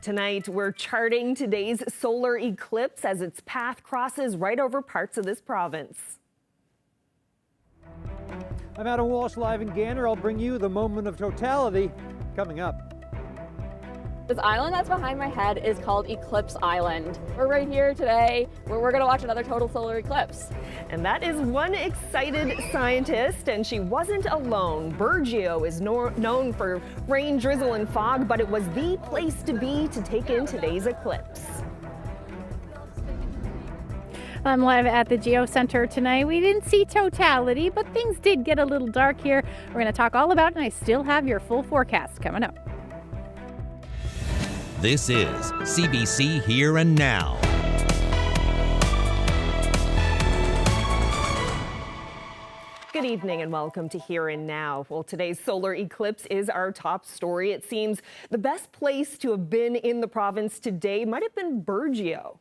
Tonight, we're charting today's solar eclipse as its path crosses right over parts of this province. I'm Adam Walsh, live in Gander. I'll bring you the moment of totality coming up. This island that's behind my head is called Eclipse Island. We're right here today where we're gonna watch another total solar eclipse. And that is one excited scientist, and she wasn't alone. Burgeo is known for rain, drizzle, and fog, but it was the place to be to take in today's eclipse. I'm live at the Geo Center tonight. We didn't see totality, but things did get a little dark here. We're going to talk all about it, and I still have your full forecast coming up. This is CBC Here and Now. Good evening and welcome to Here and Now. Well, today's solar eclipse is our top story. It seems the best place to have been in the province today might have been Burgeo.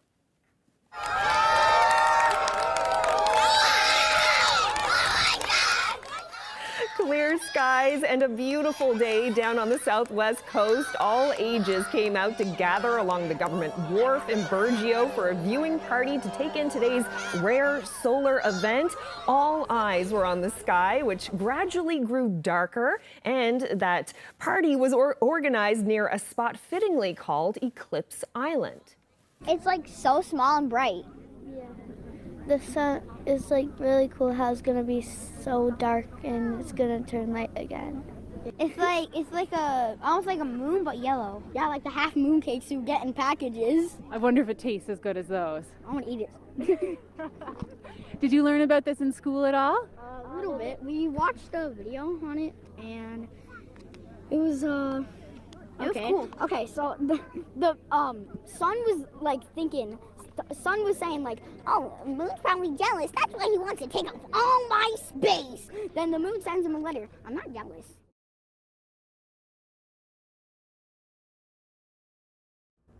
Clear skies and a beautiful day down on the southwest coast. All ages came out to gather along the government wharf in Burgeo for a viewing party to take in today's rare solar event. All eyes were on the sky, which gradually grew darker, and that party was organized near a spot fittingly called Eclipse Island. It's like so small and bright. Yeah. The sun is like really cool how it's gonna be so dark and it's gonna turn light again. It's like almost like a moon but yellow. Yeah, like the half moon cakes you get in packages. I wonder if it tastes as good as those. I want to eat it. Did you learn about this in school at all? A little bit. We watched a video on it and it was okay. Cool. Okay, so the sun was like thinking. The sun was saying like, oh, the moon's probably jealous. That's why he wants to take up all my space. Then the moon sends him a letter. I'm not jealous.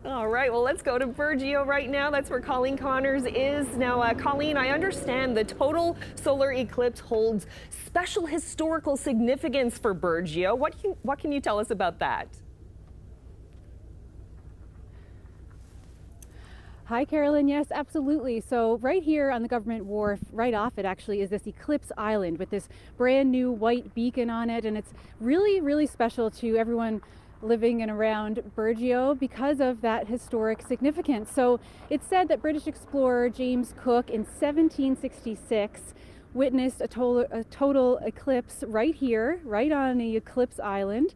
All right, well, let's go to Burgeo right now. That's where Colleen Connors is. Now, Colleen, I understand the total solar eclipse holds special historical significance for Burgeo. What can you tell us about that? Hi, Carolyn. Yes, absolutely. So right here on the government wharf, right off it actually, is this Eclipse Island with this brand new white beacon on it. And it's really, really special to everyone living and around Burgeo because of that historic significance. So it's said that British explorer James Cook in 1766 witnessed a total eclipse right here, right on the Eclipse Island.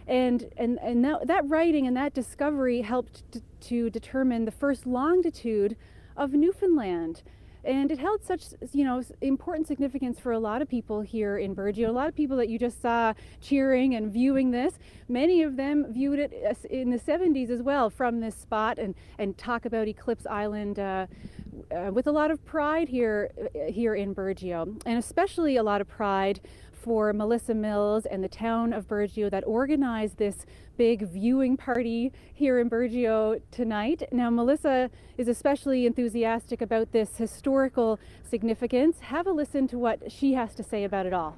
And that writing and that discovery helped to determine the first longitude of Newfoundland. And it held such, important significance for a lot of people here in Burgeo. A lot of people that you just saw cheering and viewing this. Many of them viewed it in the 70s as well from this spot and talk about Eclipse Island with a lot of pride here in Burgeo, and especially a lot of pride for Melissa Mills and the town of Burgeo that organized this big viewing party here in Burgeo tonight. Now, Melissa is especially enthusiastic about this historical significance. Have a listen to what she has to say about it all.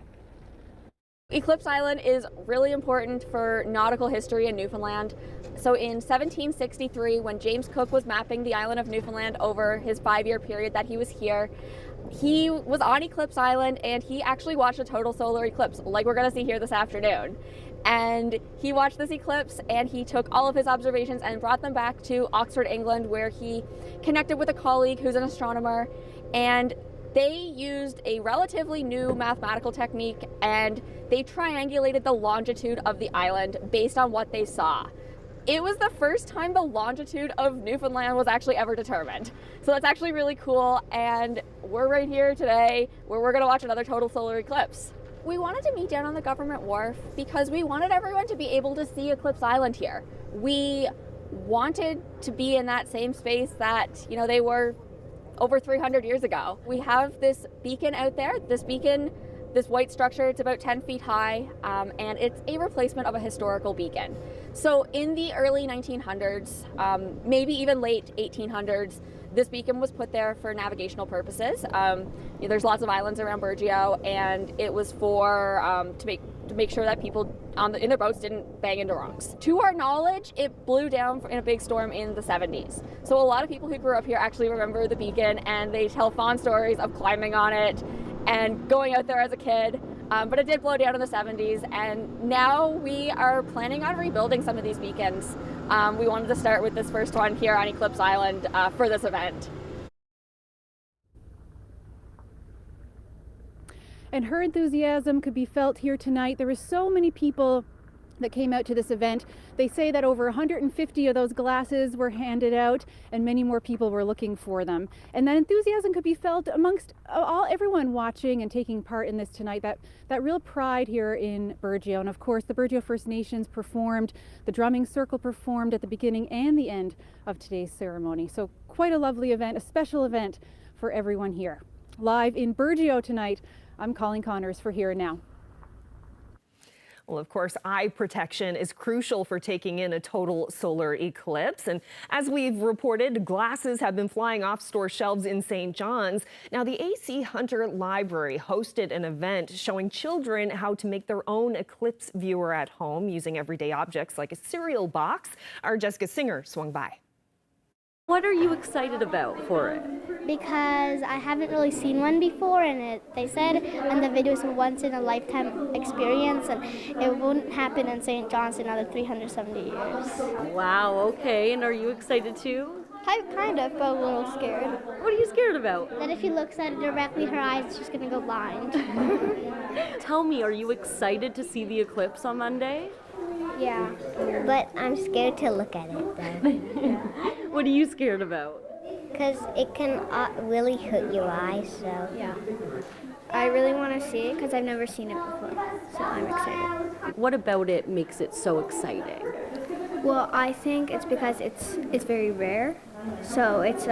Eclipse Island is really important for nautical history in Newfoundland. So in 1763, when James Cook was mapping the island of Newfoundland over his 5-year period that he was here, he was on Eclipse Island and he actually watched a total solar eclipse, like we're gonna see here this afternoon. And he watched this eclipse and he took all of his observations and brought them back to Oxford, England, where he connected with a colleague who's an astronomer, and they used a relatively new mathematical technique and they triangulated the longitude of the island based on what they saw. It was the first time the longitude of Newfoundland was actually ever determined. So that's actually really cool, and we're right here today where we're gonna watch another total solar eclipse. We wanted to meet down on the government wharf because we wanted everyone to be able to see Eclipse Island here. We wanted to be in that same space that, they were over 300 years ago. We have this beacon out there. This beacon, this white structure, it's about 10 feet high, and it's a replacement of a historical beacon. So in the early 1900s, maybe even late 1800s, this beacon was put there for navigational purposes. There's lots of islands around Burgeo, and it was for to make to make sure that people in their boats didn't bang into rocks. To our knowledge, it blew down in a big storm in the 70s. So a lot of people who grew up here actually remember the beacon, and they tell fond stories of climbing on it and going out there as a kid. But it did blow down in the 70s, and now we are planning on rebuilding some of these beacons. We wanted to start with this first one here on Eclipse Island for this event. And her enthusiasm could be felt here tonight. There were so many people that came out to this event. They say that over 150 of those glasses were handed out, and many more people were looking for them. And that enthusiasm could be felt amongst everyone watching and taking part in this tonight. That real pride here in Burgeo. And of course, the Burgeo First Nations performed, the drumming circle performed at the beginning and the end of today's ceremony. So quite a lovely event, a special event for everyone here. Live in Burgeo tonight, I'm Colleen Connors for Here and Now. Well, of course, eye protection is crucial for taking in a total solar eclipse. And as we've reported, glasses have been flying off store shelves in St. John's. Now, the AC Hunter Library hosted an event showing children how to make their own eclipse viewer at home using everyday objects like a cereal box. Our Jessica Singer swung by. What are you excited about for it? Because I haven't really seen one before, and they said in the video it's a once in a lifetime experience, and it won't happen in St. John's in another 370 years. Wow, okay, and are you excited too? Kind of, but a little scared. What are you scared about? That if he looks at it directly, her eyes are just gonna go blind. Tell me, are you excited to see the eclipse on Monday? Yeah, but I'm scared to look at it though. What are you scared about? Because it can really hurt your eyes, so. Yeah. I really want to see it because I've never seen it before, so I'm excited. What about it makes it so exciting? Well, I think it's because it's very rare, so it's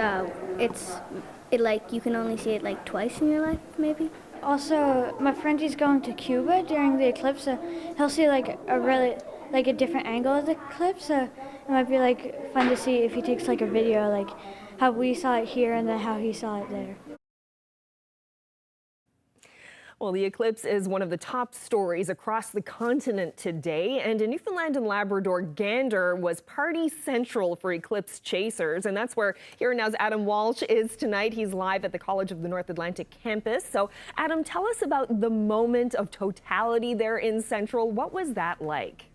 like you can only see it like twice in your life, maybe. Also, my friend is going to Cuba during the eclipse, so he'll see like a different angle of the eclipse, so it might be like fun to see if he takes like a video, like how we saw it here and then how he saw it there. Well, the eclipse is one of the top stories across the continent today, and in Newfoundland and Labrador, Gander was party central for eclipse chasers, and that's where Here and Now's Adam Walsh is tonight. He's live at the College of the North Atlantic campus. So, Adam, tell us about the moment of totality there in Central. What was that like?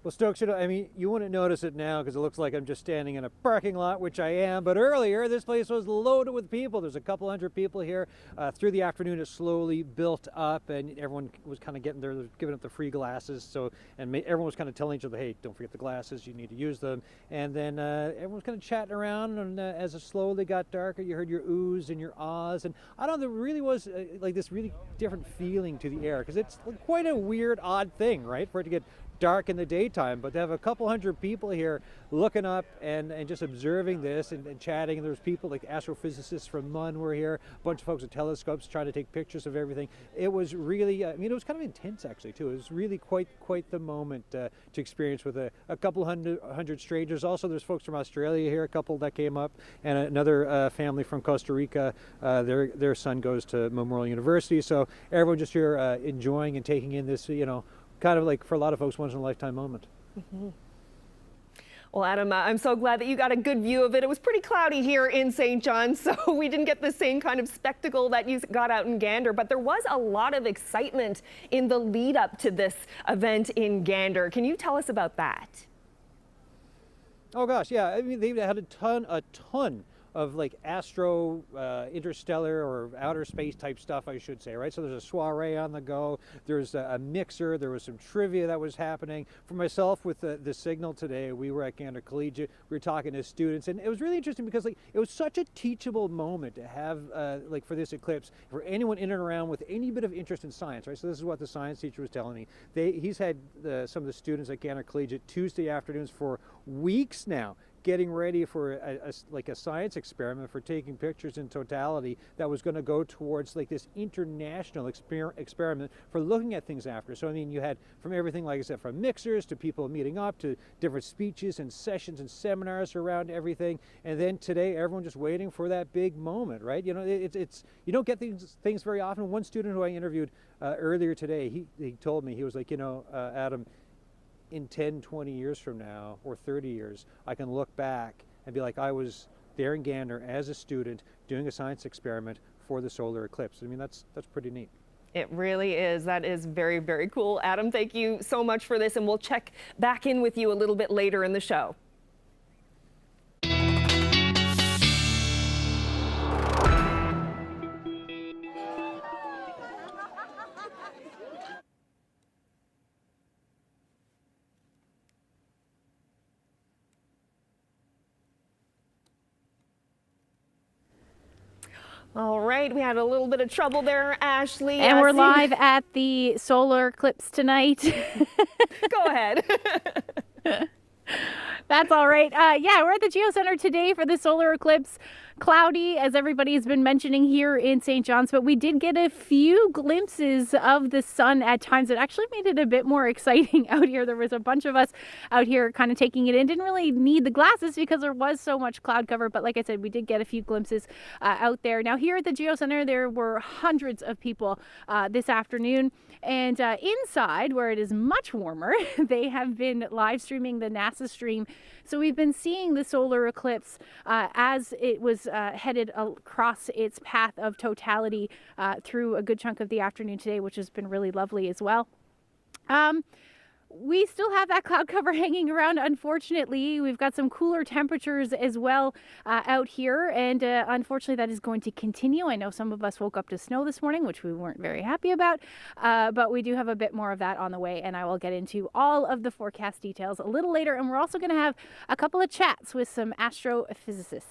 Well, Stokes, I mean, you wouldn't notice it now because it looks like I'm just standing in a parking lot, which I am. But earlier, this place was loaded with people. There's a couple hundred people here. Through the afternoon, it slowly built up, and everyone was kind of giving up the free glasses. So, everyone was kind of telling each other, "Hey, don't forget the glasses. You need to use them." And then everyone was kind of chatting around. And as it slowly got darker, you heard your oohs and your ahs. And I don't know, there really was like this really different feeling to the air because it's quite a weird, odd thing, right, for it to get dark in the daytime, but to have a couple hundred people here looking up and just observing this and chatting. And there's people like astrophysicists from MUN were here, a bunch of folks with telescopes trying to take pictures of everything. It was really, I mean, it was kind of intense actually too. It was really quite the moment to experience with a couple hundred strangers. Also, there's folks from Australia here, a couple that came up, and another family from Costa Rica. Their son goes to Memorial University, so everyone just here enjoying and taking in this, kind of like for a lot of folks, once in a lifetime moment. Mm-hmm. Well, Adam, I'm so glad that you got a good view of it. It was pretty cloudy here in St. John's, so we didn't get the same kind of spectacle that you got out in Gander, but there was a lot of excitement in the lead up to this event in Gander. Can you tell us about that? Oh gosh, yeah, I mean, they had a ton of like interstellar or outer space type stuff, I should say, right? So there's a soiree on the go, there's a mixer, there was some trivia that was happening. For myself with the Signal today, we were at Gander Collegiate, we were talking to students, and it was really interesting because like it was such a teachable moment to have like for this eclipse, for anyone in and around with any bit of interest in science, right? So this is what the science teacher was telling me. He's had some of the students at Gander Collegiate Tuesday afternoons for weeks now getting ready for like a science experiment for taking pictures in totality that was going to go towards like this international experiment for looking at things after. So I mean, you had from everything, like I said, from mixers to people meeting up to different speeches and sessions and seminars around everything. And then today, everyone just waiting for that big moment, right? You know, it's you don't get things very often. One student who I interviewed earlier today, he told me, he was like, you know, Adam, in 10, 20 years from now, or 30 years, I can look back and be like, I was there in Gander as a student doing a science experiment for the solar eclipse. I mean, that's pretty neat. It really is. That is very, very cool. Adam, thank you so much for this, and we'll check back in with you a little bit later in the show. All right, we had a little bit of trouble there, Ashley. And we're live at the solar eclipse tonight. Go ahead. That's all right. Yeah, we're at the Geo Center today for the solar eclipse. Cloudy, as everybody's been mentioning here in St. John's, but we did get a few glimpses of the sun at times. It actually made it a bit more exciting out here. There was a bunch of us out here kind of taking it in. Didn't really need the glasses because there was so much cloud cover, but like I said, we did get a few glimpses out there. Now here at the Geo Center, there were hundreds of people this afternoon, and inside, where it is much warmer, they have been live streaming the NASA stream. So we've been seeing the solar eclipse as it was headed across its path of totality through a good chunk of the afternoon today, which has been really lovely as well. We still have that cloud cover hanging around, unfortunately. We've got some cooler temperatures as well out here, and unfortunately that is going to continue. I know some of us woke up to snow this morning, which we weren't very happy about, but we do have a bit more of that on the way, and I will get into all of the forecast details a little later, and we're also going to have a couple of chats with some astrophysicists.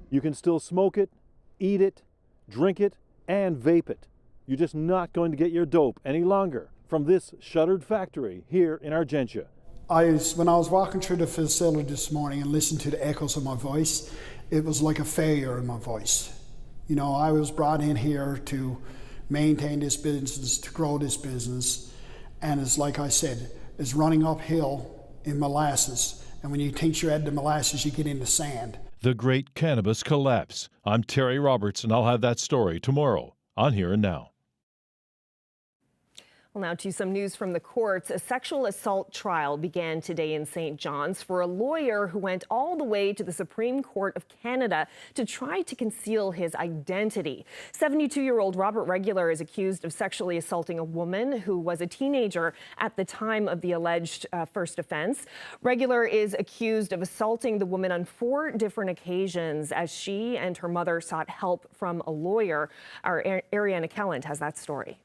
You can still smoke it, eat it, drink it, and vape it. You're just not going to get your dope any longer from this shuttered factory here in Argentia. When I was walking through the facility this morning and listened to the echoes of my voice, it was like a failure in my voice. You know, I was brought in here to maintain this business, to grow this business, and it's like I said, it's running uphill in molasses, and when you think you're at the molasses, you get into sand. The Great Cannabis Collapse. I'm Terry Roberts, and I'll have that story tomorrow on Here and Now. Well, now to some news from the courts. A sexual assault trial began today in St. John's for a lawyer who went all the way to the Supreme Court of Canada to try to conceal his identity. 72-year-old Robert Regular is accused of sexually assaulting a woman who was a teenager at the time of the alleged first offense. Regular is accused of assaulting the woman on 4 different occasions as she and her mother sought help from a lawyer. Our Ariana Kelland has that story.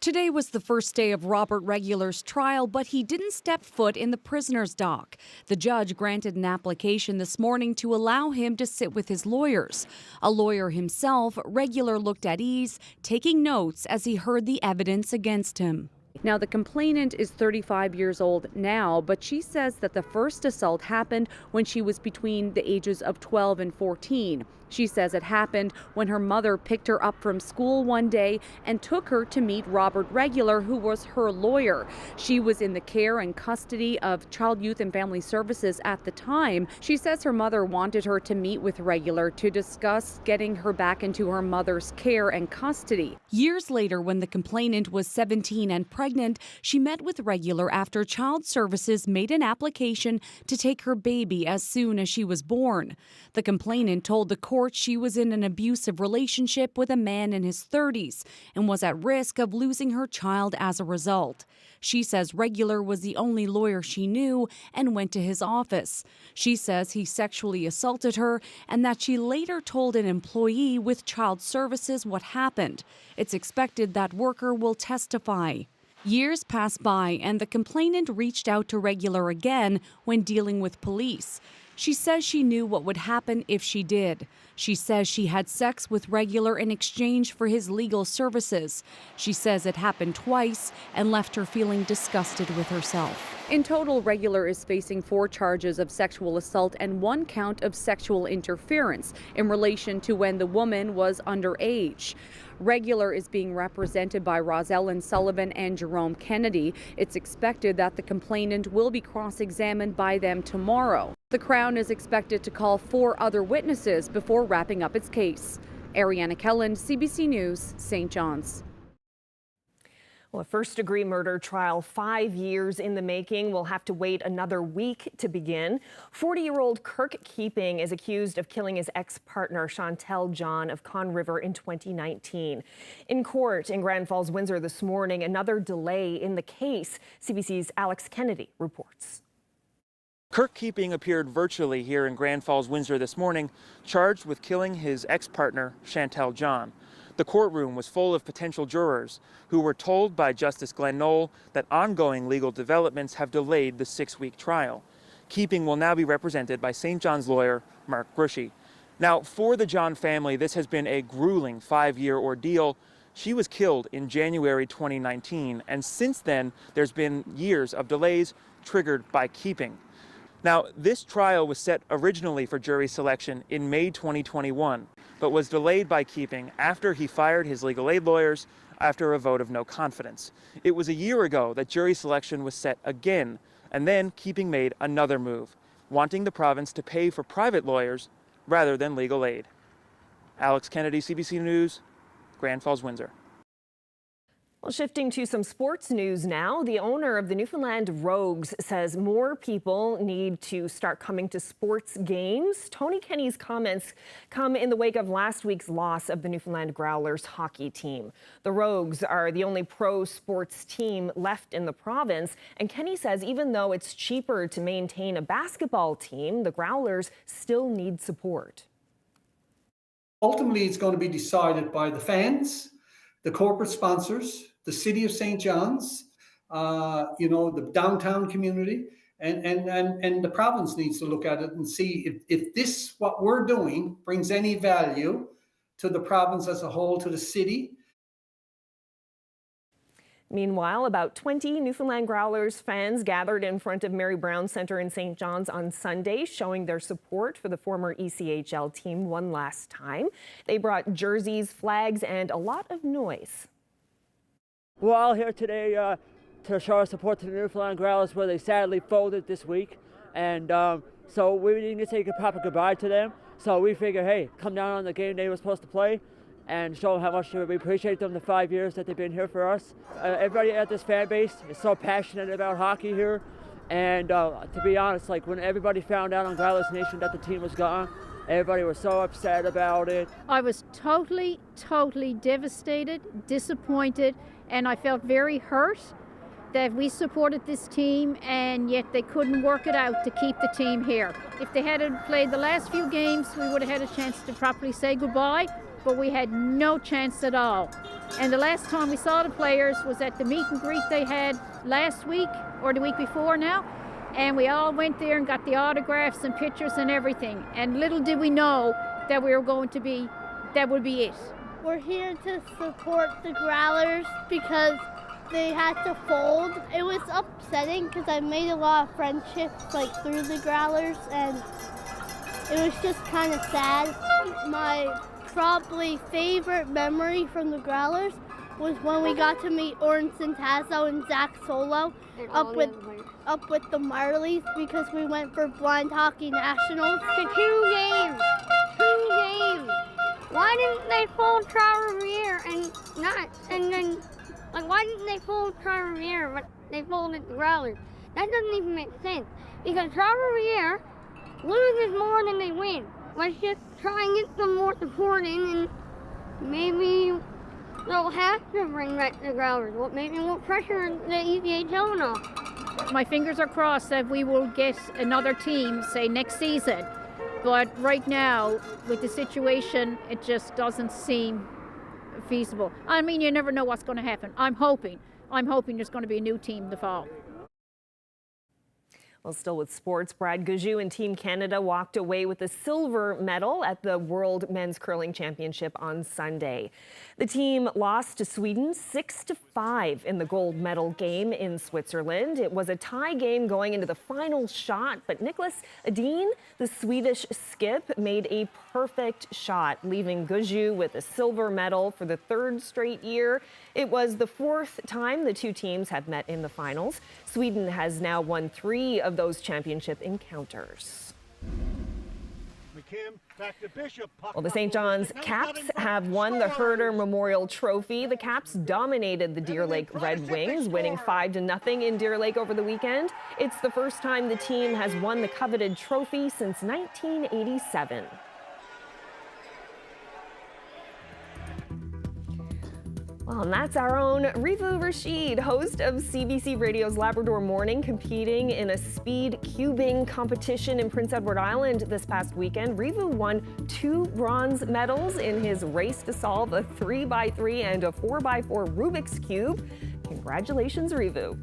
Today was the first day of Robert Regular's trial, but he didn't step foot in the prisoner's dock. The judge granted an application this morning to allow him to sit with his lawyers. A lawyer himself, Regular looked at ease, taking notes as he heard the evidence against him. Now, the complainant is 35 years old now, but she says that the first assault happened when she was between the ages of 12 and 14. She says it happened when her mother picked her up from school one day and took her to meet Robert Regular, who was her lawyer. She was in the care and custody of Child, Youth and Family Services at the time. She says her mother wanted her to meet with Regular to discuss getting her back into her mother's care and custody. Years later, when the complainant was 17 and pregnant, she met with Regular after Child Services made an application to take her baby as soon as she was born. The complainant told the court she was in an abusive relationship with a man in his 30s and was at risk of losing her child as a result. She says Regular was the only lawyer she knew and went to his office. She says he sexually assaulted her and that she later told an employee with Child Services what happened. It's expected that worker will testify. Years passed by and the complainant reached out to Regular again when dealing with police. She says she knew what would happen if she did. She says she had sex with Regular in exchange for his legal services. She says it happened twice and left her feeling disgusted with herself. In total, Regular is facing 4 charges of sexual assault and 1 count of sexual interference in relation to when the woman was underage. Regular is being represented by Rosellen Sullivan and Jerome Kennedy. It's expected that the complainant will be cross-examined by them tomorrow. The Crown is expected to call 4 other witnesses before wrapping up its case. Ariana Kelland, CBC News, St. John's. Well, a first-degree murder trial 5 years in the making will have to wait another week to begin. 40-year-old Kirk Keeping is accused of killing his ex-partner Chantel John of Conn River in 2019. In court in Grand Falls, Windsor this morning, another delay in the case. CBC's Alex Kennedy reports. Kirk Keeping appeared virtually here in Grand Falls, Windsor this morning, charged with killing his ex-partner Chantel John. The courtroom was full of potential jurors who were told by Justice Glenn Knoll that ongoing legal developments have delayed the 6-week trial. Keeping will now be represented by St. John's lawyer Mark Brushy. Now, for the John family, this has been a grueling 5-year ordeal. She was killed in January 2019, and since then, there's been years of delays triggered by Keeping. Now, this trial was set originally for jury selection in May 2021, but was delayed by Keeping after he fired his legal aid lawyers after a vote of no confidence. It was a year ago that jury selection was set again, and then Keeping made another move, wanting the province to pay for private lawyers rather than legal aid. Alex Kennedy, CBC News, Grand Falls, Windsor. Well, shifting to some sports news now, the owner of the Newfoundland Rogues says more people need to start coming to sports games. Tony Kenny's comments come in the wake of last week's loss of the Newfoundland Growlers hockey team. The Rogues are the only pro sports team left in the province, and Kenny says even though it's cheaper to maintain a basketball team, the Growlers still need support. Ultimately, it's going to be decided by the fans, the corporate sponsors, the city of St. John's, the downtown community, and the province needs to look at it and see if this, what we're doing, brings any value to the province as a whole, to the city. Meanwhile, about 20 Newfoundland Growlers fans gathered in front of Mary Brown Centre in St. John's on Sunday, showing their support for the former ECHL team one last time. They brought jerseys, flags, and a lot of noise. We're all here today to show our support to the Newfoundland Growlers, where they sadly folded this week. And so we didn't get to say a proper goodbye to them. So we figured, hey, come down on the game they were supposed to play and show them how much we appreciate them the 5 years that they've been here for us. Everybody at this fan base is so passionate about hockey here. And to be honest, like when everybody found out on Growlers Nation that the team was gone, everybody was so upset about it. I was totally devastated, disappointed, and I felt very hurt that we supported this team and yet they couldn't work it out to keep the team here. If they had played the last few games, we would have had a chance to properly say goodbye, but we had no chance at all. And the last time we saw the players was at the meet and greet they had last week or the week before now, and we all went there and got the autographs and pictures and everything. And little did we know that we were going to be, that would be it. We're here to support the Growlers because they had to fold. It was upsetting because I made a lot of friendships through the Growlers, and it was just kind of sad. My probably favorite memory from the Growlers was when we got to meet Oren Centazzo and Zach Solo up with the Marleys, because we went for Blind Hockey Nationals. For 2 games. Why didn't they fold Trois-Rivières why didn't they fold Trois-Rivières, but they folded the Growlers? That doesn't even make sense, because Trois-Rivières loses more than they win. Let's just try and get some more support in, and maybe they'll have to bring back the Growlers. Maybe we'll pressure the ECHL and all. My fingers are crossed that we will get another team, say, next season. But right now, with the situation, it just doesn't seem feasible. I mean, you never know what's going to happen. I'm hoping there's going to be a new team in the fall. Well, still with sports, Brad Burgeo and Team Canada walked away with a silver medal at the World Men's Curling Championship on Sunday. The team lost to Sweden 6-5 in the gold medal game in Switzerland. It was a tie game going into the final shot, but Niklas Edin, the Swedish skip, made a perfect shot, leaving Burgeo with a silver medal for the third straight year. It was the fourth time the two teams have met in the finals. Sweden has now won 3 of those championship encounters. Well, the St. John's Caps have won the Herder Memorial Trophy. The Caps dominated the Deer Lake Red Wings, winning 5-0 in Deer Lake over the weekend. It's the first time the team has won the coveted trophy since 1987. Well, and that's our own Rivu Rashid, host of CBC Radio's Labrador Morning, competing in a speed cubing competition in Prince Edward Island this past weekend. Rivu won 2 bronze medals in his race to solve a 3x3 and a 4x4 Rubik's Cube. Congratulations, Rivu.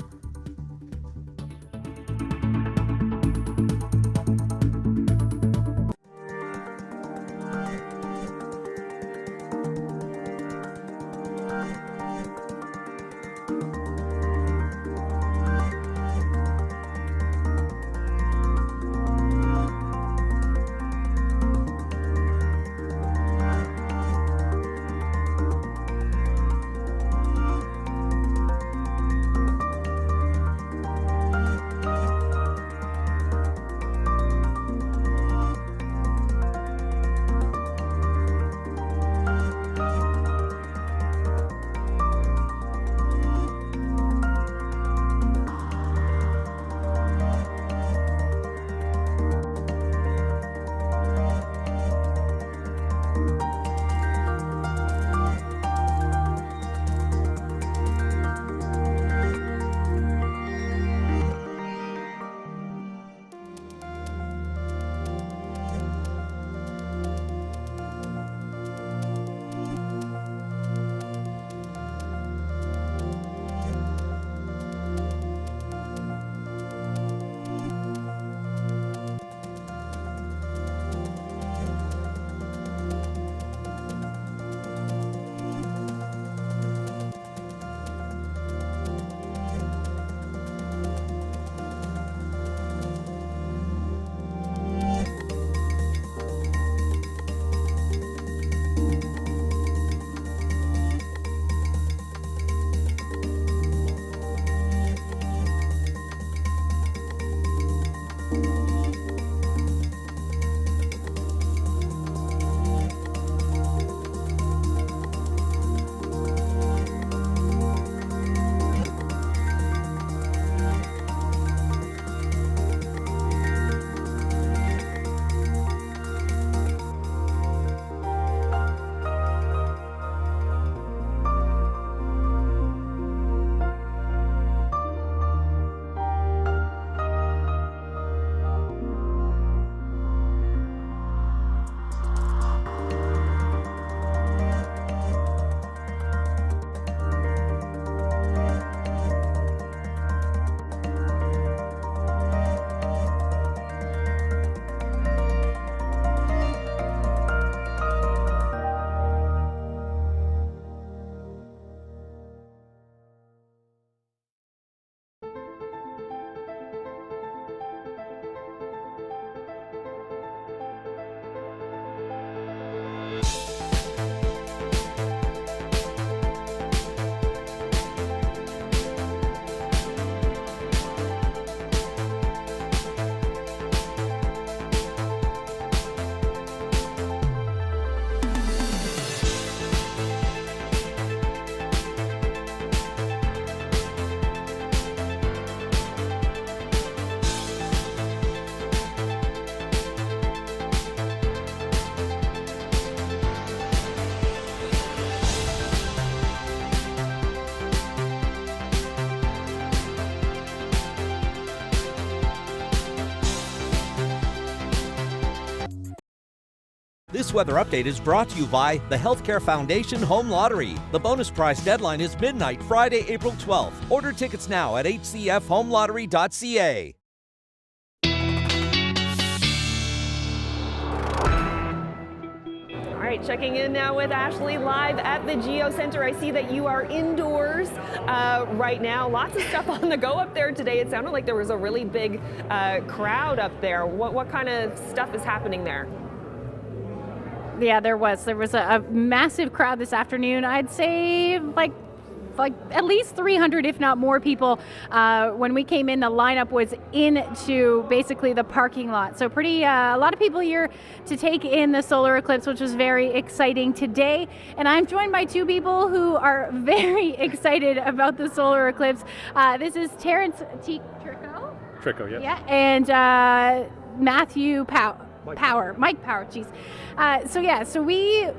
This weather update is brought to you by the Healthcare Foundation Home Lottery. The bonus prize deadline is midnight, Friday, April 12th. Order tickets now at hcfhomelottery.ca. right, checking in now with Ashley live at the Geo Center. I see that you are indoors right now. Lots of stuff on the go up there today. It sounded like there was a really big crowd up there. What kind of stuff is happening there? Yeah, there was a massive crowd this afternoon. I'd say like at least 300, if not more people. When we came in, the lineup was into basically the parking lot. So a lot of people here to take in the solar eclipse, which was very exciting today. And I'm joined by two people who are very excited about the solar eclipse. This is Terrence Tricot. Tricot, yes. Yeah, and Matthew Mike Power, geez. So we,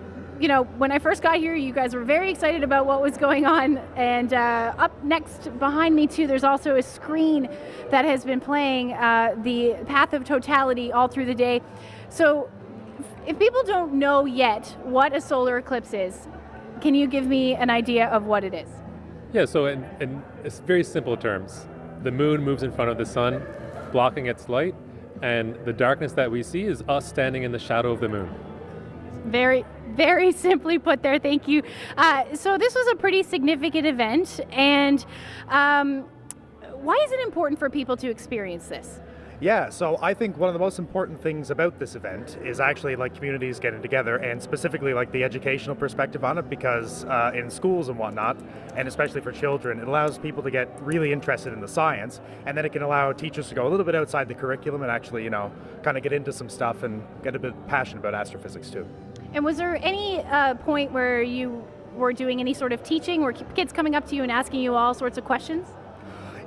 when I first got here, you guys were very excited about what was going on. And up next behind me too, there's also a screen that has been playing the Path of Totality all through the day. So if people don't know yet what a solar eclipse is, can you give me an idea of what it is? Yeah, so in very simple terms, the moon moves in front of the sun, blocking its light, and the darkness that we see is us standing in the shadow of the moon. Very, very simply put there, thank you. So this was a pretty significant event, and why is it important for people to experience this? Yeah, so I think one of the most important things about this event is actually like communities getting together, and specifically like the educational perspective on it, because in schools and whatnot, and especially for children, it allows people to get really interested in the science, and then it can allow teachers to go a little bit outside the curriculum and actually, kind of get into some stuff and get a bit passionate about astrophysics too. And was there any point where you were doing any sort of teaching, or kids coming up to you and asking you all sorts of questions?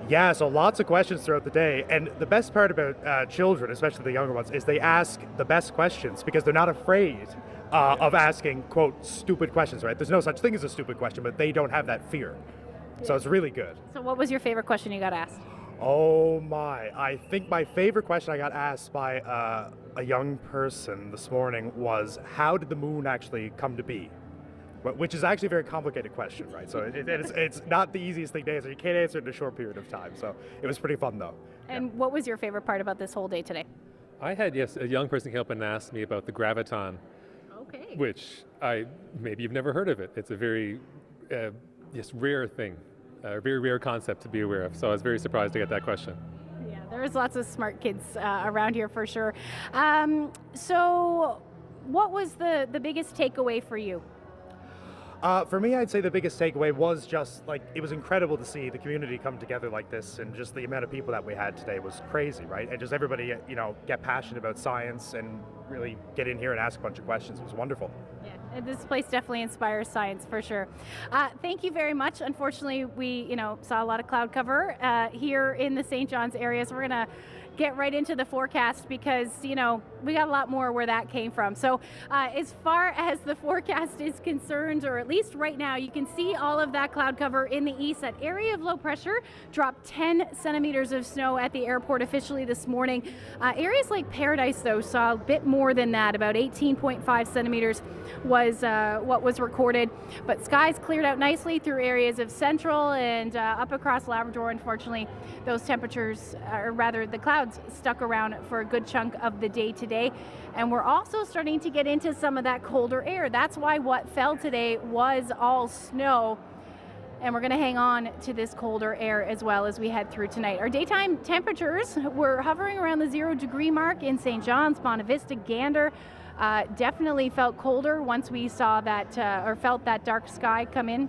Yeah, so lots of questions throughout the day. And the best part about children, especially the younger ones, is they ask the best questions because they're not afraid of asking, quote, stupid questions, right? There's no such thing as a stupid question, but they don't have that fear. Yeah. So it's really good. So what was your favorite question you got asked? Oh my, I think my favorite question I got asked by a young person this morning was, how did the moon actually come to be? Which is actually a very complicated question, right? So it's not the easiest thing to answer. You can't answer it in a short period of time. So it was pretty fun, though. And what was your favorite part about this whole day today? I had, a young person came up and asked me about the graviton. Okay. Which maybe you've never heard of it. It's a very rare thing, a very rare concept to be aware of. So I was very surprised to get that question. Yeah, there's lots of smart kids around here for sure. So what was the biggest takeaway for you? For me, I'd say the biggest takeaway was just it was incredible to see the community come together like this, and just the amount of people that we had today was crazy, right? And just everybody, get passionate about science and really get in here and ask a bunch of questions. It was wonderful. Yeah, and this place definitely inspires science for sure. Thank you very much. Unfortunately, we, saw a lot of cloud cover here in the St. John's area, so we're gonna get right into the forecast because, we got a lot more where that came from. So as far as the forecast is concerned, or at least right now, you can see all of that cloud cover in the east. That area of low pressure dropped 10 centimeters of snow at the airport officially this morning. Areas like Paradise, though, saw a bit more than that. About 18.5 centimeters was what was recorded. But skies cleared out nicely through areas of central and up across Labrador. Unfortunately, those temperatures, or rather the clouds, stuck around for a good chunk of the day today. And we're also starting to get into some of that colder air. That's why what fell today was all snow. And we're going to hang on to this colder air as well as we head through tonight. Our daytime temperatures were hovering around the 0 degree mark in St. John's, Bonavista, Vista, Gander. Definitely felt colder once we saw that, or felt that dark sky come in.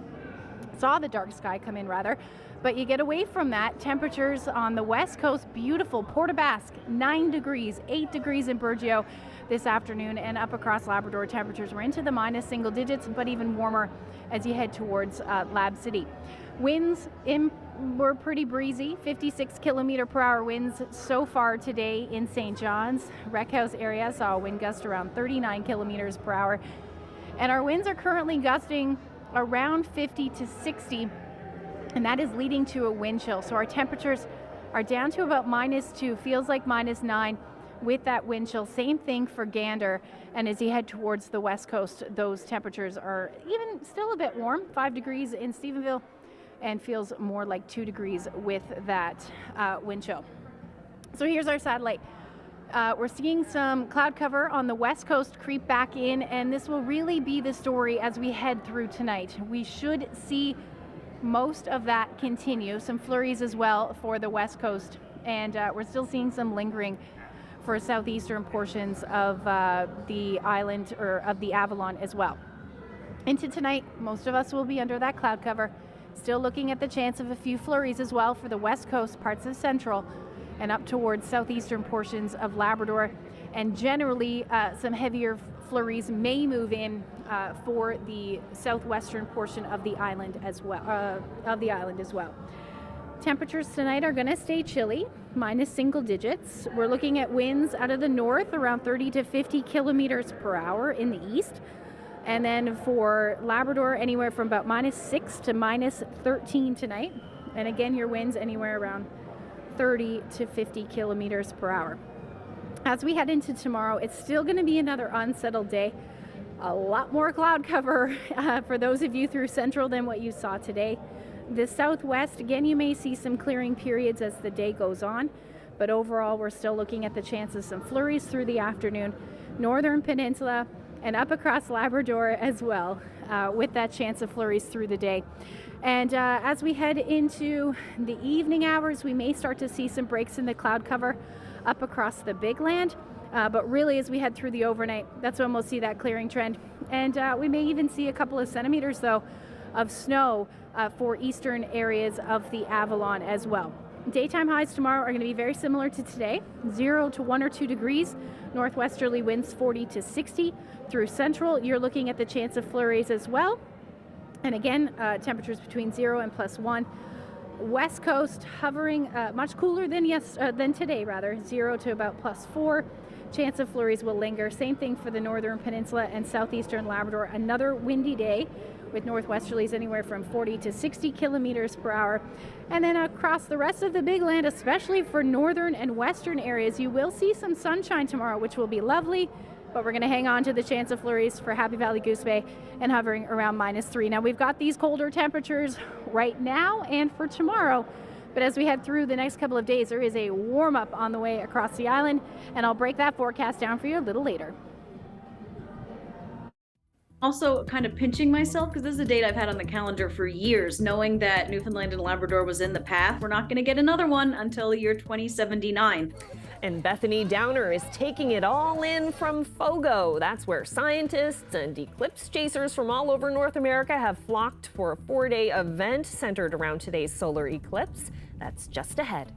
Saw the dark sky come in, rather. But you get away from that, temperatures on the west coast, beautiful. Port aux Basques, 9 degrees, 8 degrees in Burgeo this afternoon, and up across Labrador, temperatures were into the minus single digits, but even warmer as you head towards Lab City. Winds were pretty breezy, 56 kilometer per hour winds so far today in St. John's. Rec House area saw a wind gust around 39 kilometers per hour. And our winds are currently gusting around 50 to 60. And that is leading to a wind chill. So our temperatures are down to about -2, feels like -9 with that wind chill. Same thing for Gander. And as you head towards the west coast, those temperatures are even still a bit warm, 5 degrees in Stephenville, and feels more like 2 degrees with that wind chill. So here's our satellite. We're seeing some cloud cover on the west coast creep back in, and this will really be the story as we head through tonight. We should see most of that continue, some flurries as well for the west coast, and we're still seeing some lingering for southeastern portions of the island or of the Avalon as well. Into tonight, most of us will be under that cloud cover, still looking at the chance of a few flurries as well for the west coast, parts of central, and up towards southeastern portions of Labrador. And generally, some heavier flurries may move in for the southwestern portion of the island as well. Temperatures tonight are going to stay chilly, minus single digits. We're looking at winds out of the north around 30 to 50 kilometers per hour in the east. And then for Labrador, anywhere from about minus 6 to minus 13 tonight. And again, your winds anywhere around 30 to 50 kilometers per hour. As we head into tomorrow, it's still going to be another unsettled day. A lot more cloud cover for those of you through central than what you saw today. The southwest, again, you may see some clearing periods as the day goes on, but overall we're still looking at the chance of some flurries through the afternoon. Northern Peninsula and up across Labrador as well, with that chance of flurries through the day. And as we head into the evening hours, we may start to see some breaks in the cloud cover up across the Big Land. But really, as we head through the overnight, that's when we'll see that clearing trend. And we may even see a couple of centimeters, though, of snow for eastern areas of the Avalon as well. Daytime highs tomorrow are going to be very similar to today, 0 to 1 or 2 degrees, northwesterly winds 40 to 60. Through central, you're looking at the chance of flurries as well. And again, temperatures between 0 and +1. West coast hovering much cooler than today, 0 to about +4. Chance of flurries will linger. Same thing for the northern peninsula and southeastern Labrador. Another windy day with northwesterlies anywhere from 40 to 60 kilometers per hour. And then across the rest of the Big Land, especially for northern and western areas, you will see some sunshine tomorrow, which will be lovely. But we're going to hang on to the chance of flurries for Happy Valley Goose Bay and hovering around -3. Now, we've got these colder temperatures right now and for tomorrow. But as we head through the next couple of days, there is a warm up on the way across the island, and I'll break that forecast down for you a little later. Also kind of pinching myself because this is a date I've had on the calendar for years, knowing that Newfoundland and Labrador was in the path. We're not going to get another one until the year 2079. And Bethany Downer is taking it all in from Fogo. That's where scientists and eclipse chasers from all over North America have flocked for a 4-day event centered around today's solar eclipse. That's just ahead.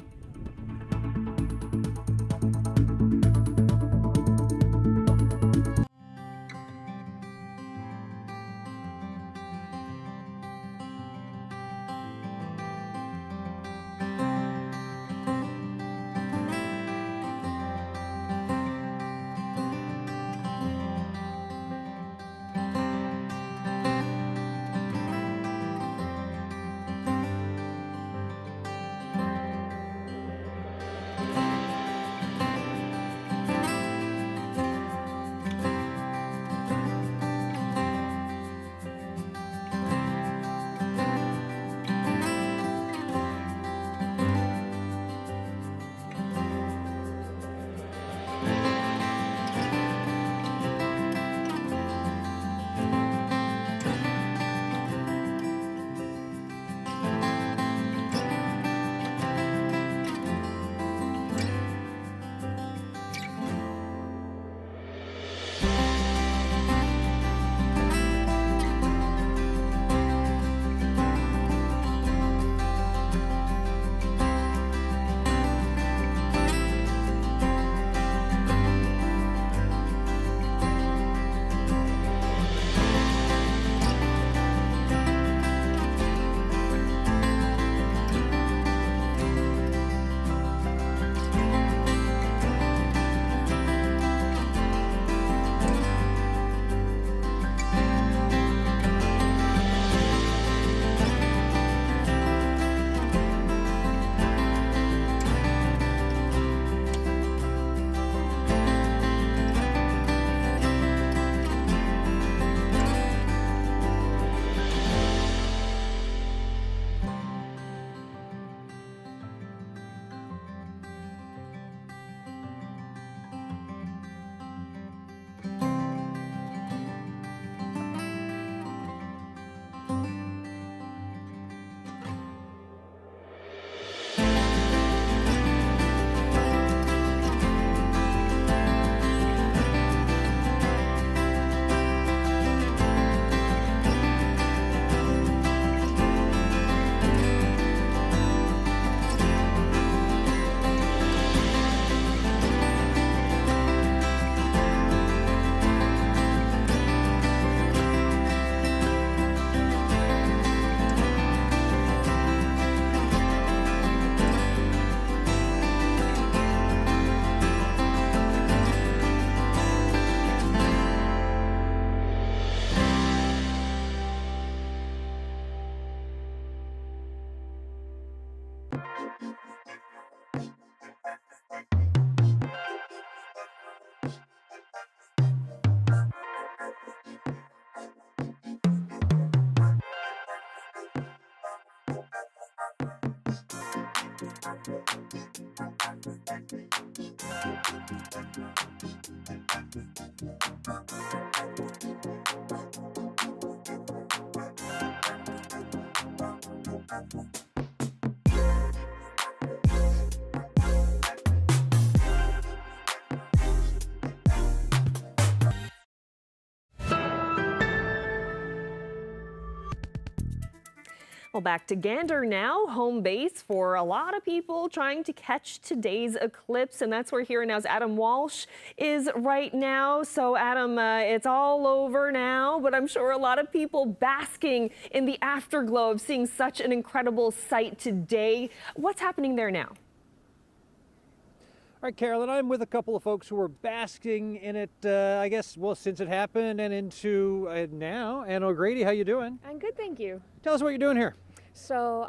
Well, back to Gander now, home base for a lot of people trying to catch today's eclipse, and that's where here now's Adam Walsh is right now. So Adam, it's all over now, but I'm sure a lot of people basking in the afterglow of seeing such an incredible sight today. What's happening there now? All right, Carolyn, I'm with a couple of folks who are basking in it, I guess, well, since it happened and into now. And Grady, how you doing? I'm good, thank you. Tell us what you're doing here. So,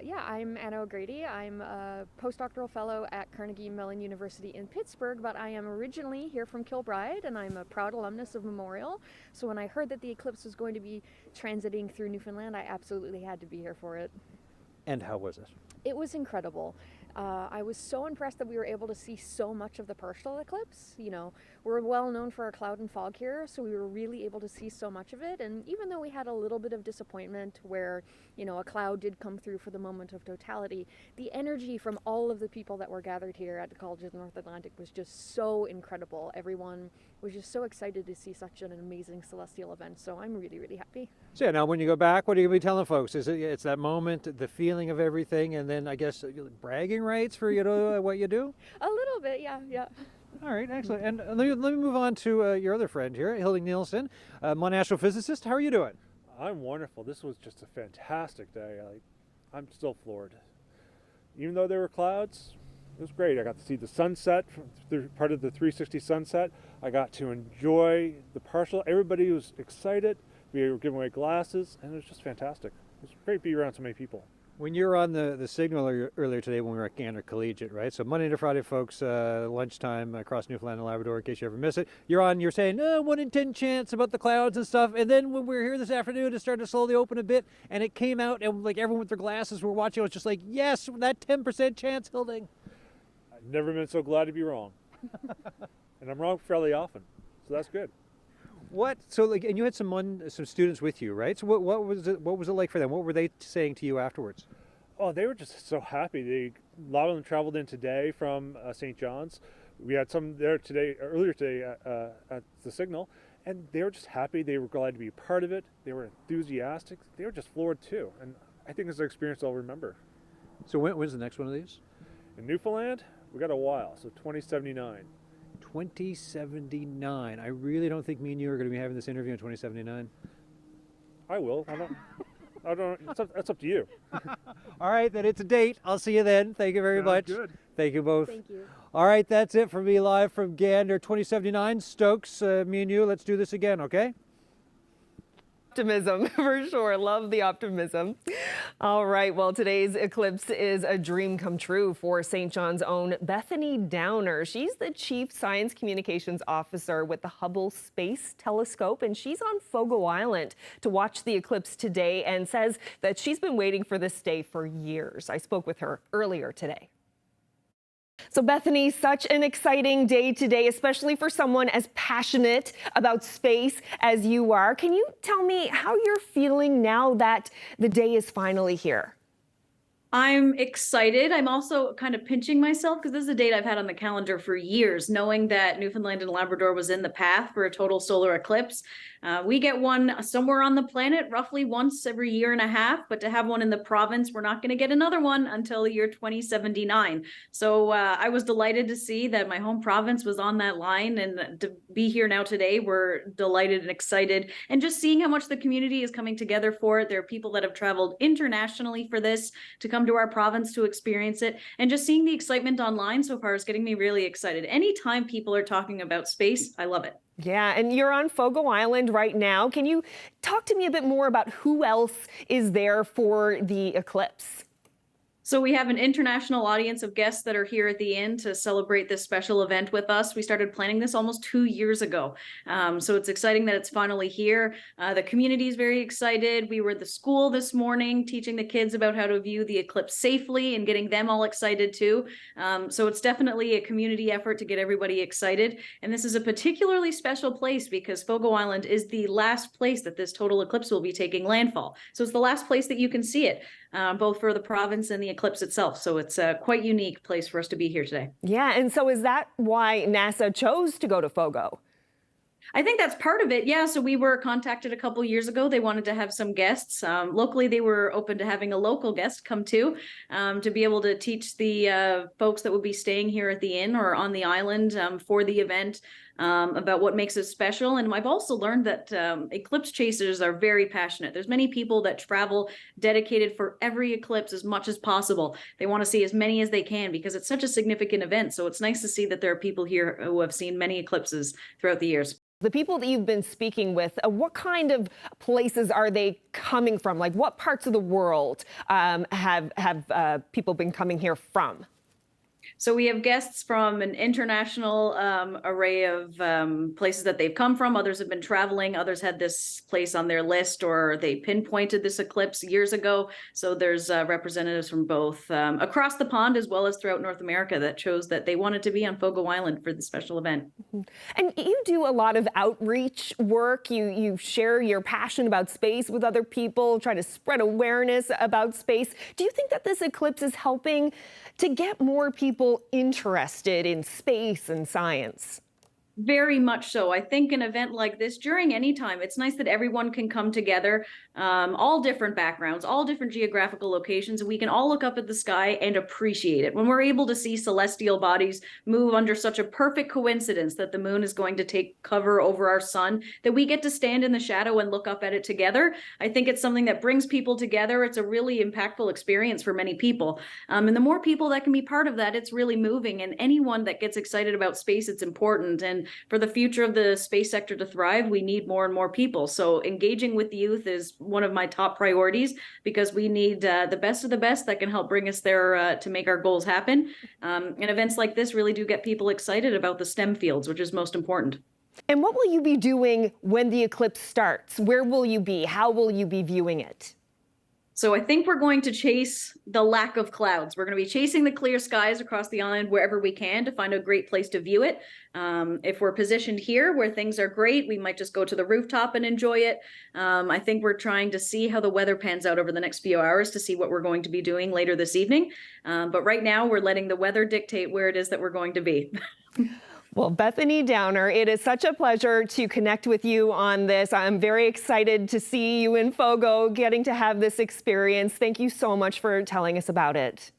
yeah, I'm Anna Grady. I'm a postdoctoral fellow at Carnegie Mellon University in Pittsburgh, but I am originally here from Kilbride, and I'm a proud alumnus of Memorial. So when I heard that the eclipse was going to be transiting through Newfoundland, I absolutely had to be here for it. And how was it? It was incredible. I was so impressed that we were able to see so much of the partial eclipse. You know, we're well known for our cloud and fog here, so we were really able to see so much of it. And even though we had a little bit of disappointment where, you know, a cloud did come through for the moment of totality, the energy from all of the people that were gathered here at the College of the North Atlantic was just so incredible. Everyone was just so excited to see such an amazing celestial event, so I'm really, really happy. So yeah, now when you go back, what are you going to be telling folks? It's that moment, the feeling of everything, and then I guess bragging rights for, you know, what you do? A little bit, yeah. All right, excellent. And let me move on to your other friend here, Hilding Nielsen, Monash astrophysicist. How are you doing? I'm wonderful. This was just a fantastic day. I'm still floored. Even though there were clouds, it was great. I got to see the sunset, part of the 360 sunset. I got to enjoy the partial. Everybody was excited. We were giving away glasses, and it was just fantastic. It was great to be around so many people. When you were on the signal earlier today when we were at Gander Collegiate, right? So Monday to Friday, folks, lunchtime across Newfoundland and Labrador, in case you ever miss it. You're saying, 1 in 10 chance about the clouds and stuff. And then when we were here this afternoon, it started to slowly open a bit, and it came out, and like everyone with their glasses were watching. I was just like, yes, that 10% chance, Hilding. I've never been so glad to be wrong. And I'm wrong fairly often, so that's good. And you had some students with you, right? So what was it like for them? What were they saying to you afterwards? Oh, they were just so happy. A lot of them traveled in today from St. John's. We had some there earlier today at the signal, and they were just happy. They were glad to be a part of it. They were enthusiastic. They were just floored too, and I think it's an experience they'll remember. So when's the next one of these? In Newfoundland, we got a while, so 2079. 2079. I really don't think me and you are going to be having this interview in 2079. I will. I don't. That's up to you. All right, then it's a date. I'll see you then. Thank you very much. Good. Thank you both. Thank you. All right, that's it for me live from Gander 2079. Stokes, me and you, let's do this again, okay? Optimism, for sure. Love the optimism. All right, well, today's eclipse is a dream come true for St. John's own Bethany Downer. She's the Chief Science Communications Officer with the Hubble Space Telescope, and she's on Fogo Island to watch the eclipse today and says that she's been waiting for this day for years. I spoke with her earlier today. So Bethany, such an exciting day today, especially for someone as passionate about space as you are. Can you tell me how you're feeling now that the day is finally here? I'm excited. I'm also kind of pinching myself because this is a date I've had on the calendar for years, knowing that Newfoundland and Labrador was in the path for a total solar eclipse. We get one somewhere on the planet roughly once every year and a half, but to have one in the province, we're not going to get another one until the year 2079. So I was delighted to see that my home province was on that line, and to be here now today, we're delighted and excited. And just seeing how much the community is coming together for it. There are people that have traveled internationally for this to come to our province to experience it, and just seeing the excitement online so far is getting me really excited. Anytime people are talking about space, I love it. Yeah, and you're on Fogo Island right now. Can you talk to me a bit more about who else is there for the eclipse? So we have an international audience of guests that are here at the inn to celebrate this special event with us. We started planning this almost 2 years ago. So it's exciting that it's finally here. The community is very excited. We were at the school this morning teaching the kids about how to view the eclipse safely and getting them all excited too. So it's definitely a community effort to get everybody excited. And this is a particularly special place because Fogo Island is the last place that this total eclipse will be taking landfall. So it's the last place that you can see it. Both for the province and the eclipse itself. So it's a quite unique place for us to be here today. Yeah, and so is that why NASA chose to go to Fogo? I think that's part of it. Yeah. So we were contacted a couple years ago. They wanted to have some guests. Locally, they were open to having a local guest come to be able to teach the folks that would be staying here at the inn or on the island for the event about what makes it special. And I've also learned that eclipse chasers are very passionate. There's many people that travel dedicated for every eclipse as much as possible. They want to see as many as they can because it's such a significant event. So it's nice to see that there are people here who have seen many eclipses throughout the years. The people that you've been speaking with, what kind of places are they coming from? Like what parts of the world have people been coming here from? So we have guests from an international array of places that they've come from. Others have been traveling. Others had this place on their list or they pinpointed this eclipse years ago. So there's representatives from both across the pond as well as throughout North America that chose that they wanted to be on Fogo Island for the special event. Mm-hmm. And you do a lot of outreach work. You share your passion about space with other people, try to spread awareness about space. Do you think that this eclipse is helping to get more people interested in space and science? Very much so. I think an event like this during any time, it's nice that everyone can come together, all different backgrounds, all different geographical locations, and we can all look up at the sky and appreciate it. When we're able to see celestial bodies move under such a perfect coincidence that the moon is going to take cover over our sun, that we get to stand in the shadow and look up at it together. I think it's something that brings people together. It's a really impactful experience for many people. And the more people that can be part of that, it's really moving. And anyone that gets excited about space, it's important. And for the future of the space sector to thrive, we need more and more people. So engaging with the youth is one of my top priorities because we need the best of the best that can help bring us there to make our goals happen. And events like this really do get people excited about the STEM fields, which is most important. And what will you be doing when the eclipse starts? Where will you be? How will you be viewing it? So I think we're going to chase the lack of clouds. We're going to be chasing the clear skies across the island wherever we can to find a great place to view it. If we're positioned here where things are great, we might just go to the rooftop and enjoy it. I think we're trying to see how the weather pans out over the next few hours to see what we're going to be doing later this evening. But right now we're letting the weather dictate where it is that we're going to be. Well, Bethany Downer, it is such a pleasure to connect with you on this. I'm very excited to see you in Fogo, getting to have this experience. Thank you so much for telling us about it.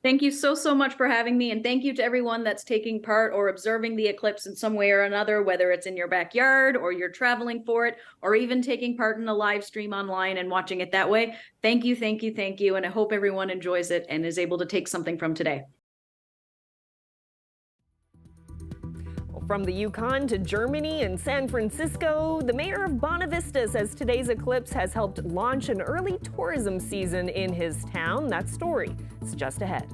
Thank you so much for having me. And thank you to everyone that's taking part or observing the eclipse in some way or another, whether it's in your backyard or you're traveling for it, or even taking part in a live stream online and watching it that way. Thank you, thank you, thank you. And I hope everyone enjoys it and is able to take something from today. From the Yukon to Germany and San Francisco, the mayor of Bonavista says today's eclipse has helped launch an early tourism season in his town. That story is just ahead.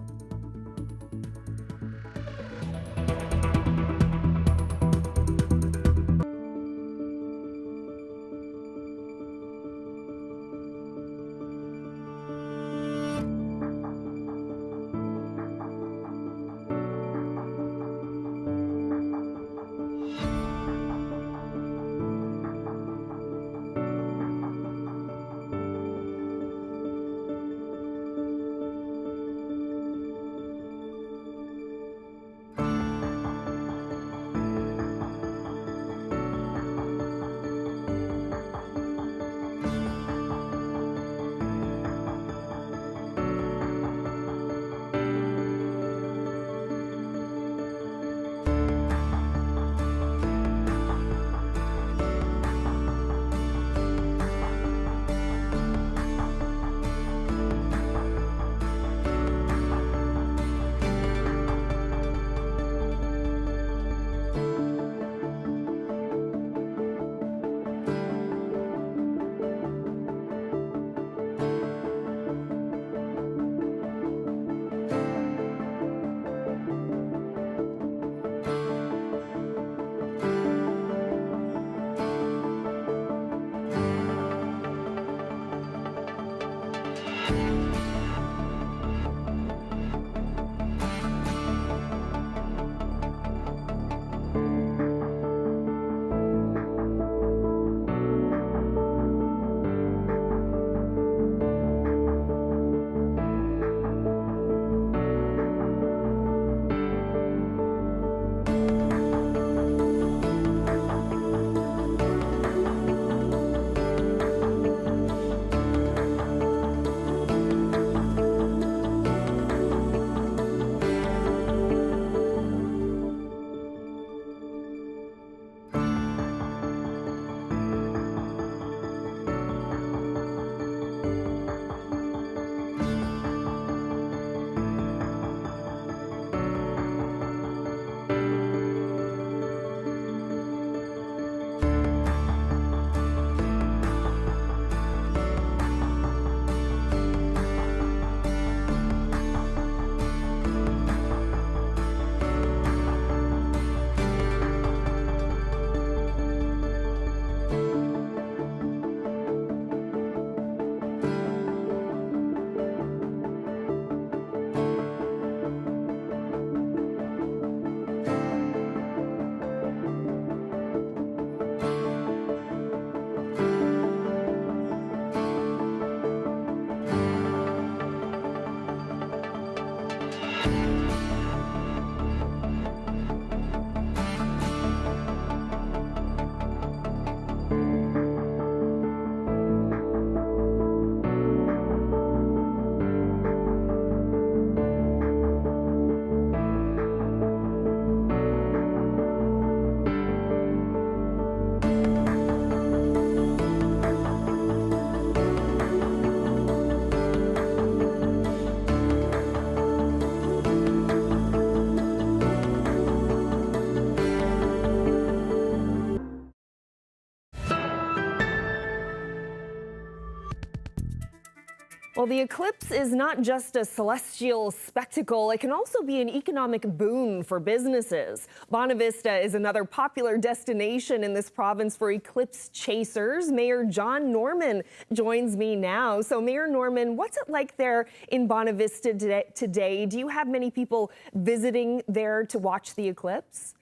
Well, the eclipse is not just a celestial spectacle, it can also be an economic boon for businesses. Bonavista is another popular destination in this province for eclipse chasers. Mayor John Norman joins me now. So Mayor Norman, what's it like there in Bonavista today? Do you have many people visiting there to watch the eclipse?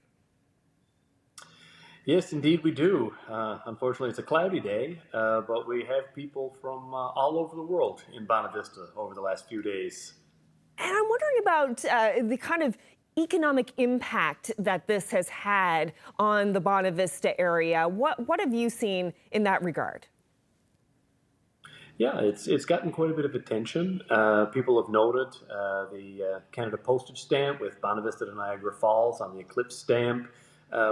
Yes, indeed we do. Unfortunately, it's a cloudy day, but we have people from all over the world in Bonavista over the last few days. And I'm wondering about the kind of economic impact that this has had on the Bonavista area. What have you seen in that regard? Yeah, it's gotten quite a bit of attention. People have noted the Canada postage stamp with Bonavista to Niagara Falls on the Eclipse stamp.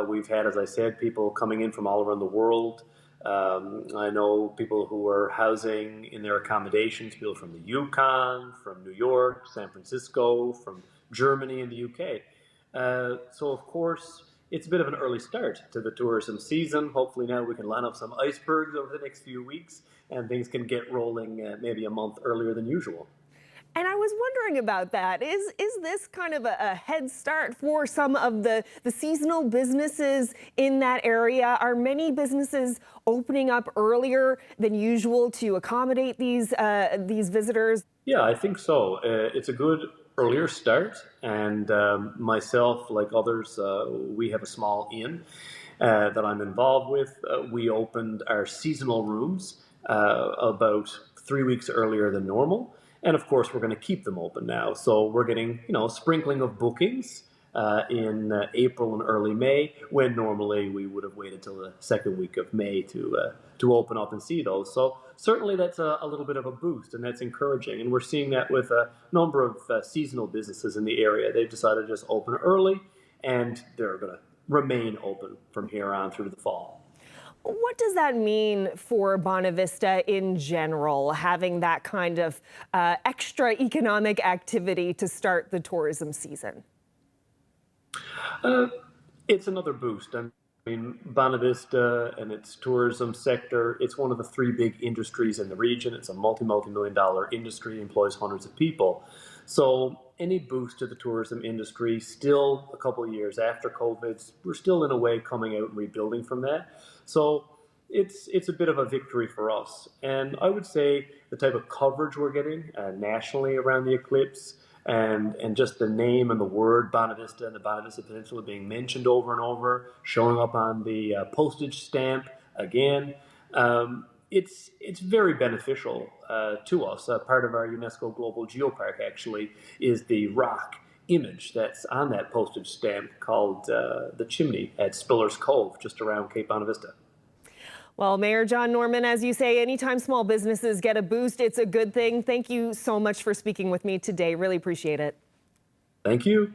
We've had, as I said, people coming in from all around the world. I know people who are housing in their accommodations, people from the Yukon, from New York, San Francisco, from Germany and the UK. So, of course, it's a bit of an early start to the tourism season. Hopefully now we can line up some icebergs over the next few weeks and things can get rolling maybe a month earlier than usual. And I was wondering about that. Is this kind of a head start for some of the seasonal businesses in that area? Are many businesses opening up earlier than usual to accommodate these visitors? Yeah, I think so. It's a good earlier start. And myself, like others, we have a small inn that I'm involved with. We opened our seasonal rooms about 3 weeks earlier than normal. And of course, we're going to keep them open now. So we're getting, sprinkling of bookings in April and early May, when normally we would have waited till the second week of May to open up and see those. So certainly that's a little bit of a boost, and that's encouraging. And we're seeing that with a number of seasonal businesses in the area. They've decided to just open early, and they're going to remain open from here on through the fall. What does that mean for Bonavista in general, having that kind of extra economic activity to start the tourism season? It's another boost. I mean, Bonavista and its tourism sector, it's one of the three big industries in the region. It's a multi-million-dollar industry, employs hundreds of people. So any boost to the tourism industry, still a couple of years after COVID, we're still in a way coming out and rebuilding from that. So it's a bit of a victory for us. And I would say the type of coverage we're getting nationally around the eclipse, and just the name and the word Bonavista and the Bonavista Peninsula being mentioned over and over, showing up on the postage stamp again, it's very beneficial to us. Part of our UNESCO Global Geopark actually is the rock image that's on that postage stamp called the chimney at Spiller's Cove, just around Cape Bonavista. Well, Mayor John Norman, as you say, anytime small businesses get a boost, it's a good thing. Thank you so much for speaking with me today. Really appreciate it. Thank you.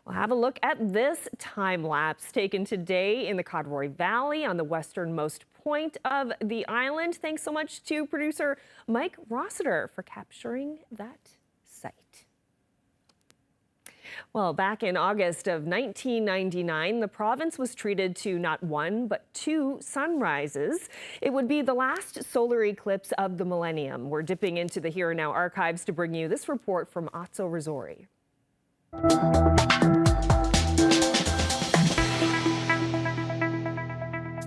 We'll have a look at this time lapse taken today in the Codroy Valley on the westernmost point of the island. Thanks so much to producer Mike Rossiter for capturing that site. Well, back in August of 1999, the province was treated to not one, but two sunrises. It would be the last solar eclipse of the millennium. We're dipping into the Here and Now archives to bring you this report from Otso Risori.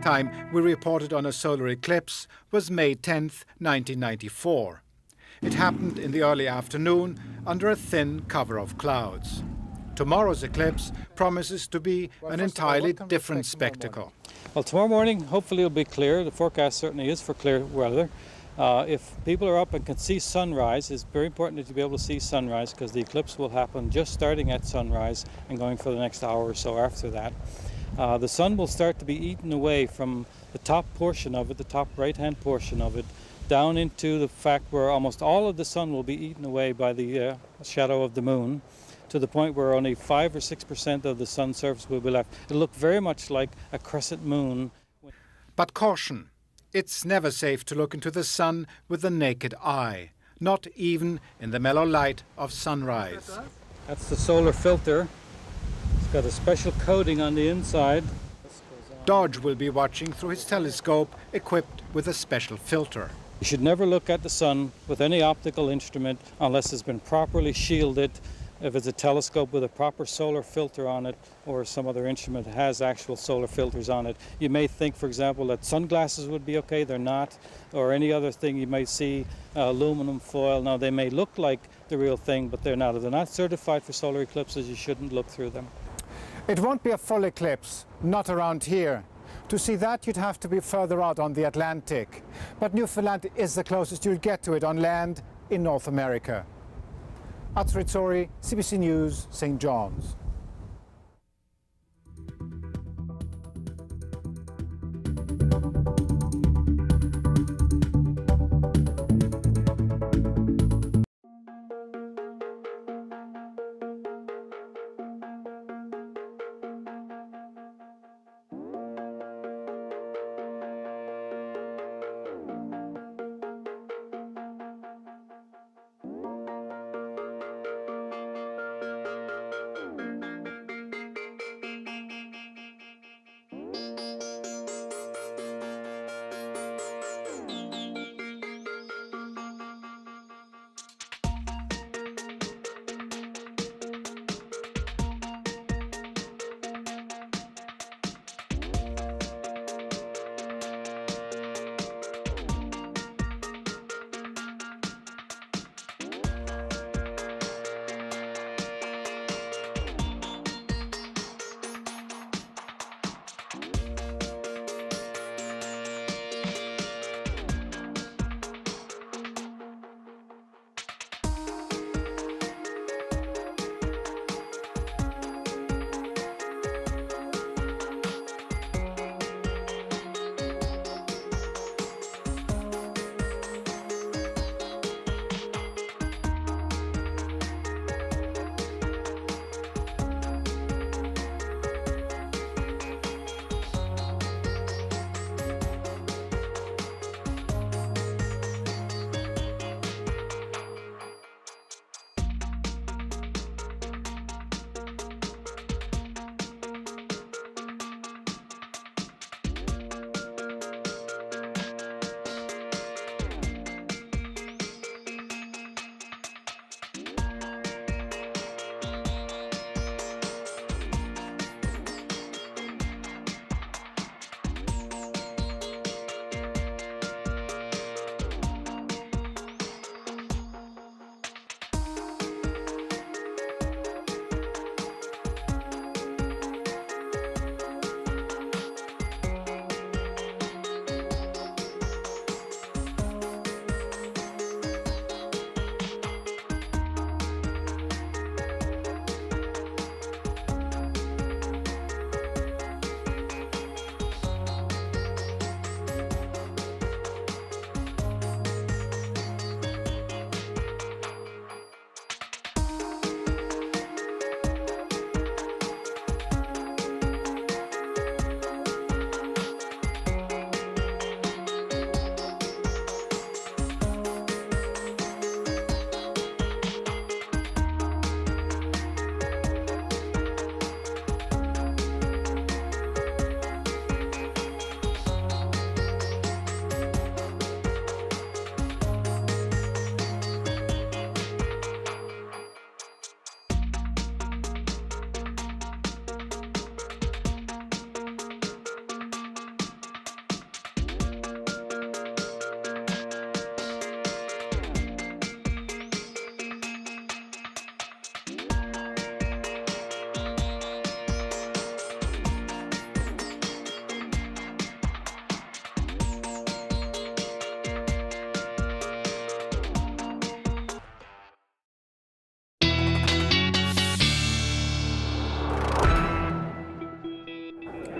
Time we reported on a solar eclipse was May 10th, 1994. It happened in the early afternoon under a thin cover of clouds. Tomorrow's eclipse promises to be an entirely different spectacle. Well, tomorrow morning, hopefully it'll be clear. The forecast certainly is for clear weather. If people are up and can see sunrise, it's very important to be able to see sunrise, because the eclipse will happen just starting at sunrise and going for the next hour or so after that. The sun will start to be eaten away from the top portion of it, the top right-hand portion of it, down into the fact where almost all of the sun will be eaten away by the shadow of the moon, to the point where only 5 or 6% of the sun's surface will be left. It'll look very much like a crescent moon. But caution, it's never safe to look into the sun with the naked eye, not even in the mellow light of sunrise. That's the solar filter. It's got a special coating on the inside. Dodge will be watching through his telescope equipped with a special filter. You should never look at the sun with any optical instrument unless it's been properly shielded. If it's a telescope with a proper solar filter on it, or some other instrument that has actual solar filters on it. You may think, for example, that sunglasses would be okay. They're not. Or any other thing you might see, aluminum foil. Now, they may look like the real thing, but they're not. If they're not certified for solar eclipses, you shouldn't look through them. It won't be a full eclipse, not around here. To see that, you'd have to be further out on the Atlantic. But Newfoundland is the closest you'll get to it on land in North America. Atsuri, CBC News, St. John's.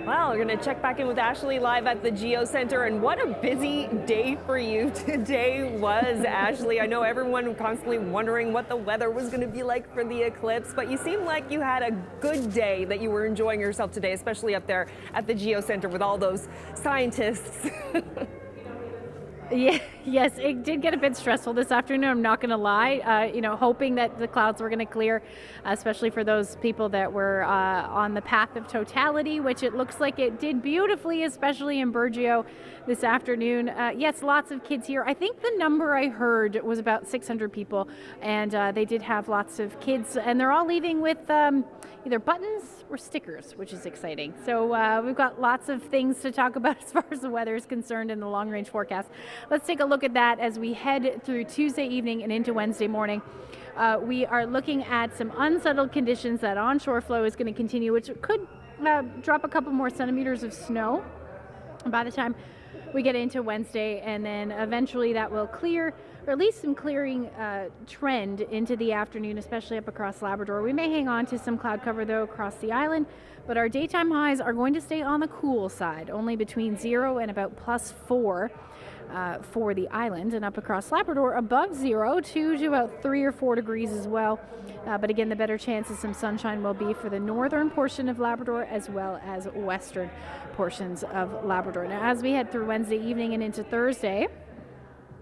Well, we're going to check back in with Ashley live at the Geo Center, and what a busy day for you today was, Ashley. I know everyone was constantly wondering what the weather was going to be like for the eclipse, but you seem like you had a good day, that you were enjoying yourself today, especially up there at the Geo Center with all those scientists. Yeah, yes, it did get a bit stressful this afternoon, I'm not going to lie. Hoping that the clouds were going to clear, especially for those people that were on the path of totality, which it looks like it did beautifully, especially in Burgeo this afternoon. Yes, lots of kids here. I think the number I heard was about 600 people, and they did have lots of kids, and they're all leaving with either buttons or stickers, which is exciting. So we've got lots of things to talk about as far as the weather is concerned in the long-range forecast. Let's take a look at that as we head through Tuesday evening and into Wednesday morning. We are looking at some unsettled conditions. That onshore flow is going to continue, which could drop a couple more centimeters of snow by the time we get into Wednesday, and then eventually that will clear, or at least some clearing trend into the afternoon, especially up across Labrador. We may hang on to some cloud cover though across the island, but our daytime highs are going to stay on the cool side, only between 0 and about +4 for the island, and up across Labrador above 0 to about 3 or 4 degrees as well. But again, the better chance of some sunshine will be for the northern portion of Labrador as well as western portions of Labrador. Now, as we head through Wednesday evening and into Thursday,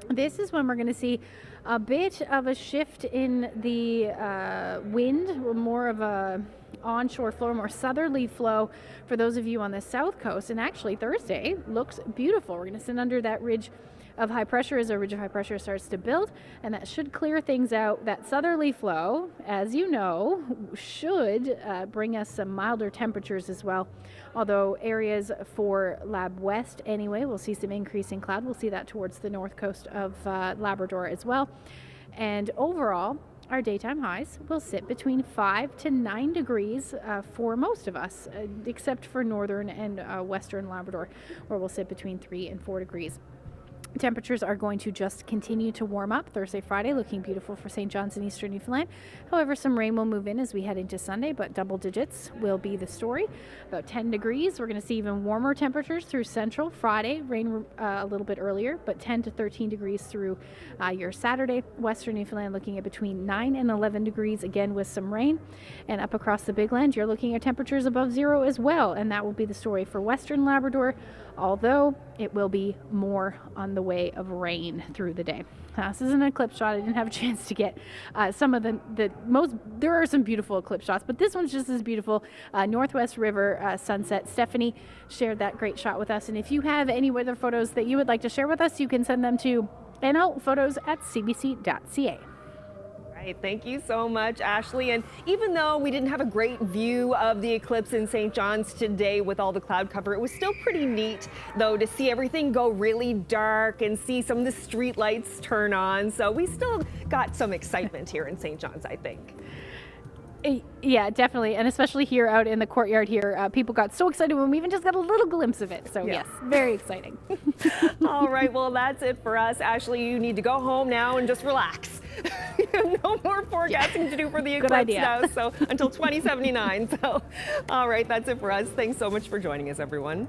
this is when we're going to see a bit of a shift in the wind, more of a onshore flow, more southerly flow for those of you on the south coast. And actually Thursday looks beautiful. We're going to sit under that ridge of high pressure as our ridge of high pressure starts to build, and that should clear things out. That southerly flow, as you know, should bring us some milder temperatures as well, although areas for Lab West anyway we'll see some increase in cloud. We'll see that towards the north coast of Labrador as well. And overall, our daytime highs will sit between 5 to 9 degrees for most of us, except for northern and western Labrador, where we'll sit between 3 and 4 degrees. Temperatures are going to just continue to warm up. Thursday, Friday looking beautiful for St. John's and Eastern Newfoundland. However, some rain will move in as we head into Sunday, but double digits will be the story. About 10 degrees. We're going to see even warmer temperatures through Central. Friday, rain a little bit earlier, but 10 to 13 degrees through your Saturday. Western Newfoundland looking at between 9 and 11 degrees, again with some rain. And up across the Big Land, you're looking at temperatures above 0 as well, and that will be the story for Western Labrador, although it will be more on the way of rain through the day. This is an eclipse shot. I didn't have a chance to get some of the most. There are some beautiful eclipse shots, but this one's just as beautiful. Northwest River sunset. Stephanie shared that great shot with us, and if you have any weather photos that you would like to share with us, you can send them to nlphotos@cbc.ca. Right, thank you so much, Ashley. And even though we didn't have a great view of the eclipse in St. John's today with all the cloud cover, it was still pretty neat, though, to see everything go really dark and see some of the street lights turn on. So we still got some excitement here in St. John's, I think. Yeah, definitely. And especially here out in the courtyard here, people got so excited when we even just got a little glimpse of it. So yes, very exciting. All right, well, that's it for us. Ashley, you need to go home now and just relax. No more forecasting to do for the eclipse now, so until 2079. So, all right, that's it for us. Thanks so much for joining us, everyone.